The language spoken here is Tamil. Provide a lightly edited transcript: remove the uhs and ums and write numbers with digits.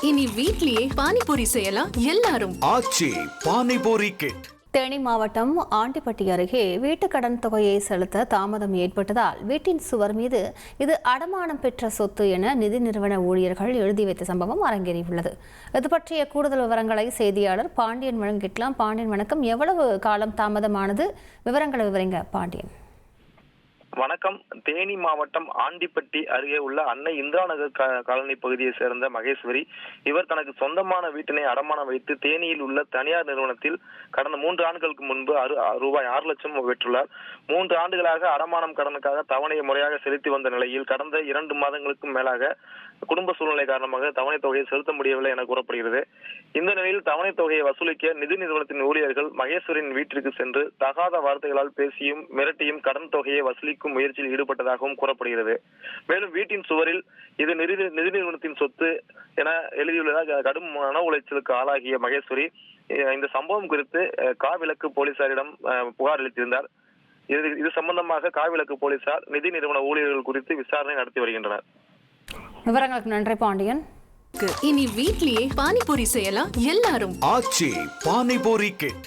இனி வீட்லயே பானிபூரி செய்யலாம் எல்லாரும். ஆச்சி பானிபூரி கிட். தேனி மாவட்டம் ஆண்டிப்பட்டி அருகே வீட்டு கடன் தொகையை செலுத்த தாமதம் ஏற்பட்டதால் வீட்டின் சுவர் மீது இது அடமானம் பெற்ற சொத்து என நிதி நிறுவன ஊழியர்கள் எழுதி வைத்த சம்பவம் அரங்கேறியுள்ளது. இது பற்றிய கூடுதல் விவரங்களை செய்தியாளர் பாண்டியன் வழங்கிக்கலாம். பாண்டியன் வணக்கம். எவ்வளவு காலம் தாமதமானது? விவரங்களை விவரிங்க பாண்டியன். வணக்கம். தேனி மாவட்டம் ஆண்டிப்பட்டி அருகே உள்ள அன்னை இந்திரா நகர் காலனி பகுதியை சேர்ந்த மகேஸ்வரி இவர் தனக்கு சொந்தமான வீட்டினை அடமானம் வைத்து தேனியில் உள்ள தனியார் நிறுவனத்தில் கடந்த 3 ஆண்டுகளுக்கு முன்பு ரூபாய் 6 லட்சம் பெற்றுள்ளார். 3 ஆண்டுகளாக அடமானம் கடனுக்காக தவணையை முறையாக செலுத்தி வந்த நிலையில் கடந்த 2 மாதங்களுக்கும் மேலாக குடும்ப சூழ்நிலை காரணமாக தவணை தொகையை செலுத்த முடியவில்லை என கூறப்படுகிறது. இந்த நிலையில் தவணை தொகையை வசூலிக்க நிதி நிறுவனத்தின் ஊழியர்கள் மகேஸ்வரின் வீட்டிற்கு சென்று தகாத வார்த்தைகளால் பேசியும் மிரட்டியும் கடன் தொகையை வசூலிக்கும் முயற்சியில் ஈடுபட்டதாகவும் கூறப்படுகிறது. மேலும் வீட்டின் சுவரில் இது நிதி நிறுவனத்தின் சொத்து என எழுதியுள்ளதாக கடும் மன உளைச்சலுக்கு ஆளாகிய மகேஸ்வரி இந்த சம்பவம் குறித்து காவிலக்கு போலீசாரிடம் புகார் அளித்திருந்தார். இது சம்பந்தமாக காவிலக்கு போலீசார் நிதி நிறுவன ஊழியர்கள் குறித்து விசாரணை நடத்தி வருகின்றனர். விவரங்களுக்கு நன்றி பாண்டியன். இனி வீட்லயே பானிபூரி செய்யலாம் எல்லாரும். ஆச்சி பானிபூரி கிட்.